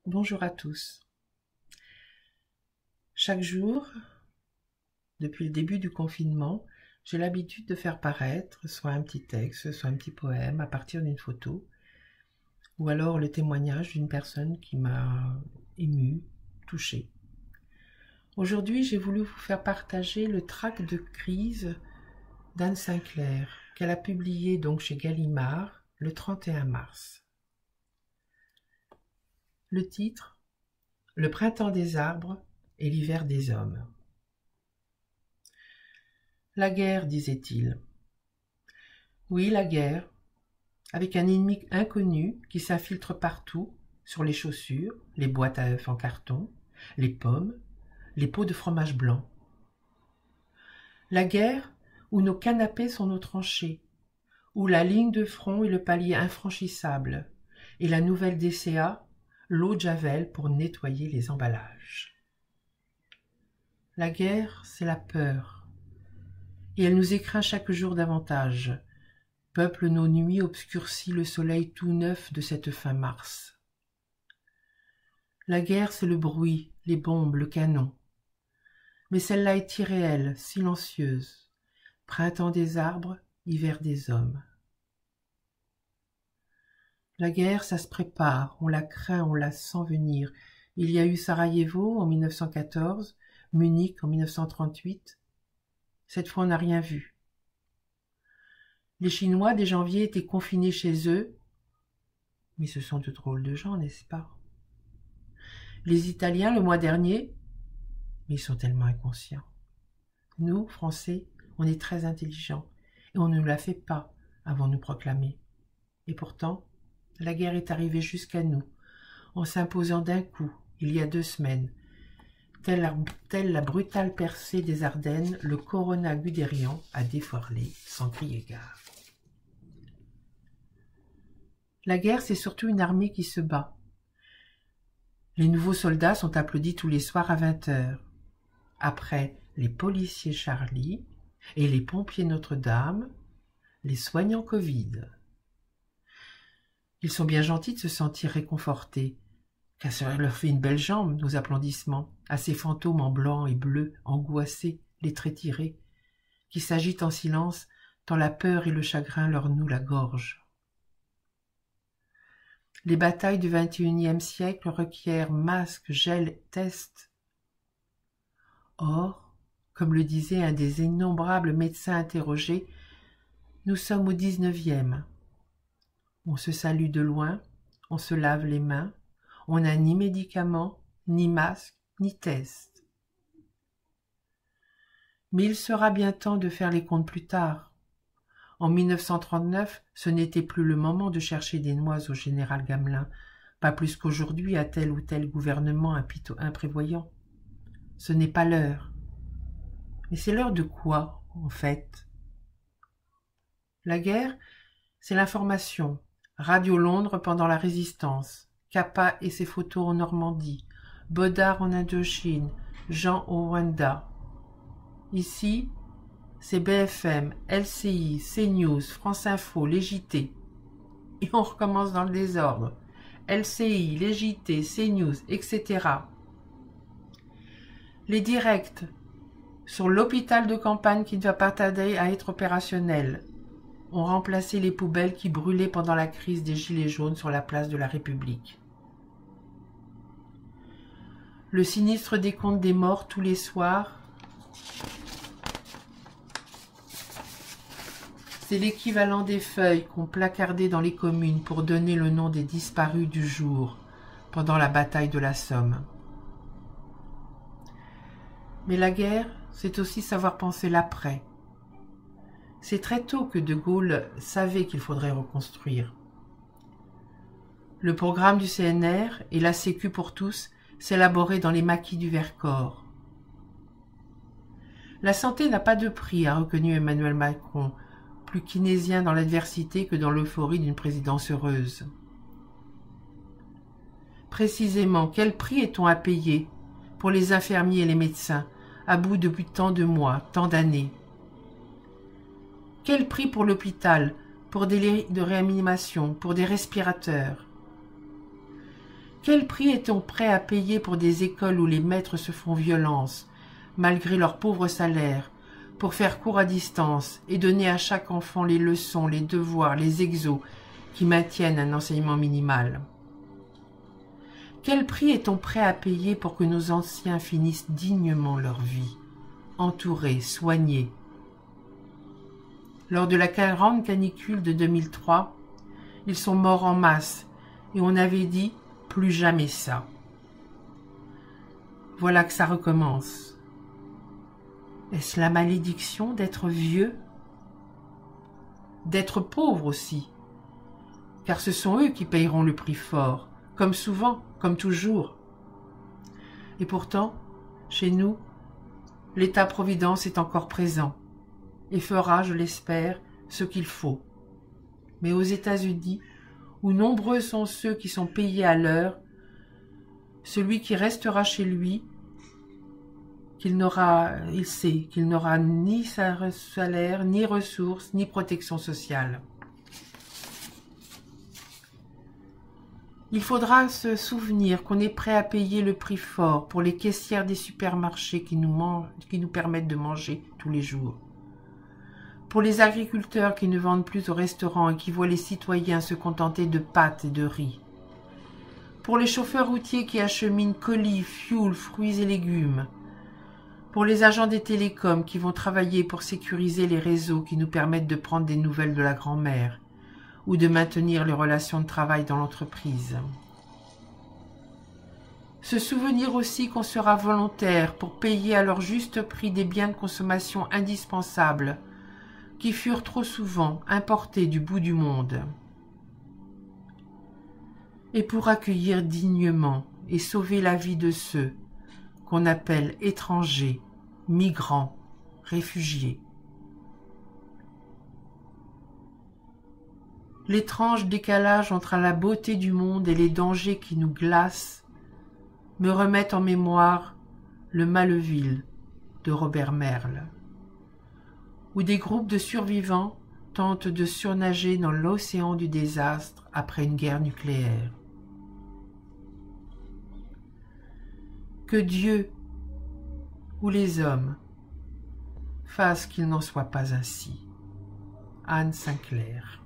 Bonjour à tous. Chaque jour, depuis le début du confinement, j'ai l'habitude de faire paraître soit un petit texte, soit un petit poème à partir d'une photo, ou alors le témoignage d'une personne qui m'a ému, touché. Aujourd'hui, j'ai voulu vous faire partager le tract de crise d'Anne Sinclair, qu'elle a publié donc chez Gallimard le 31 mars. Le titre, Le printemps des arbres et l'hiver des hommes. La guerre, disait-il. Oui, la guerre, avec un ennemi inconnu qui s'infiltre partout, sur les chaussures, les boîtes à œufs en carton, les pommes, les pots de fromage blanc. La guerre où nos canapés sont nos tranchées, où la ligne de front est le palier infranchissable, et la nouvelle DCA, l'eau de Javel pour nettoyer les emballages. La guerre, c'est la peur, et elle nous écraint chaque jour davantage, peuple nos nuits obscurcit le soleil tout neuf de cette fin mars. La guerre, c'est le bruit, les bombes, le canon. Mais celle-là est irréelle, silencieuse. Printemps des arbres, hiver des hommes. La guerre, ça se prépare, on la craint, on la sent venir. Il y a eu Sarajevo en 1914, Munich en 1938. Cette fois, on n'a rien vu. Les Chinois, dès janvier, étaient confinés chez eux. Mais ce sont de drôles de gens, n'est-ce pas? Les Italiens, le mois dernier, mais ils sont tellement inconscients. Nous, Français, on est très intelligents, et on ne nous la fait pas avant de nous proclamer. Et pourtant, la guerre est arrivée jusqu'à nous, en s'imposant d'un coup, il y a 2 semaines. Telle la brutale percée des Ardennes, le Corona Guderian a déferlé sans crier gare. La guerre, c'est surtout une armée qui se bat. Les nouveaux soldats sont applaudis tous les soirs à 20h. Après les policiers Charlie et les pompiers Notre-Dame, les soignants Covid. Ils sont bien gentils de se sentir réconfortés, car ça leur fait une belle jambe, nos applaudissements, à ces fantômes en blanc et bleu, angoissés, les traits tirés, qui s'agitent en silence tant la peur et le chagrin leur nouent la gorge. Les batailles du XXIe siècle requièrent masques, gel, tests. Or, comme le disait un des innombrables médecins interrogés, nous sommes au 19e. On se salue de loin, on se lave les mains, on n'a ni médicaments, ni masques, ni tests. Mais il sera bien temps de faire les comptes plus tard. En 1939, ce n'était plus le moment de chercher des noix au général Gamelin, pas plus qu'aujourd'hui à tel ou tel gouvernement imprévoyant. Ce n'est pas l'heure. Mais c'est l'heure de quoi, en fait? La guerre, c'est l'information. Radio Londres pendant la Résistance, Capa et ses photos en Normandie, Bodard en Indochine, Jean au Rwanda. Ici, c'est BFM, LCI, CNews, France Info, les JT. Et on recommence dans le désordre. LCI, les JT, CNews, etc. Les directs sur l'hôpital de campagne qui ne va pas tarder à être opérationnel ont remplacé les poubelles qui brûlaient pendant la crise des Gilets jaunes sur la place de la République. Le sinistre décompte des morts tous les soirs, c'est l'équivalent des feuilles qu'on placardait dans les communes pour donner le nom des disparus du jour pendant la bataille de la Somme. Mais la guerre, c'est aussi savoir penser l'après. C'est très tôt que De Gaulle savait qu'il faudrait reconstruire. Le programme du CNR et la Sécu pour tous s'élaboraient dans les maquis du Vercors. La santé n'a pas de prix, a reconnu Emmanuel Macron, plus keynésien dans l'adversité que dans l'euphorie d'une présidence heureuse. Précisément, quel prix est-on à payer pour les infirmiers et les médecins, à bout depuis tant de mois, tant d'années? Quel prix pour l'hôpital, pour des lits de réanimation, pour des respirateurs? Quel prix est-on prêt à payer pour des écoles où les maîtres se font violence, malgré leurs pauvres salaires, pour faire cours à distance et donner à chaque enfant les leçons, les devoirs, les exos qui maintiennent un enseignement minimal? Quel prix est-on prêt à payer pour que nos anciens finissent dignement leur vie, entourés, soignés? Lors de la grande canicule de 2003, ils sont morts en masse et on avait dit « plus jamais ça ». Voilà que ça recommence. Est-ce la malédiction d'être vieux? D'être pauvre aussi, car ce sont eux qui payeront le prix fort, comme souvent, comme toujours. Et pourtant, chez nous, l'État-providence est encore présent et fera, je l'espère, ce qu'il faut. Mais aux États-Unis, où nombreux sont ceux qui sont payés à l'heure, celui qui restera chez lui, il sait qu'il n'aura ni salaire, ni ressources, ni protection sociale. Il faudra se souvenir qu'on est prêt à payer le prix fort pour les caissières des supermarchés qui nous permettent de manger tous les jours. Pour les agriculteurs qui ne vendent plus au restaurant et qui voient les citoyens se contenter de pâtes et de riz. Pour les chauffeurs routiers qui acheminent colis, fioul, fruits et légumes. Pour les agents des télécoms qui vont travailler pour sécuriser les réseaux qui nous permettent de prendre des nouvelles de la grand-mère ou de maintenir les relations de travail dans l'entreprise. Se souvenir aussi qu'on sera volontaire pour payer à leur juste prix des biens de consommation indispensables qui furent trop souvent importés du bout du monde. Et pour accueillir dignement et sauver la vie de ceux qu'on appelle étrangers, migrants, réfugiés. L'étrange décalage entre la beauté du monde et les dangers qui nous glacent me remettent en mémoire le Maleville de Robert Merle, où des groupes de survivants tentent de surnager dans l'océan du désastre après une guerre nucléaire. Que Dieu ou les hommes fassent qu'il n'en soit pas ainsi. Anne Sinclair.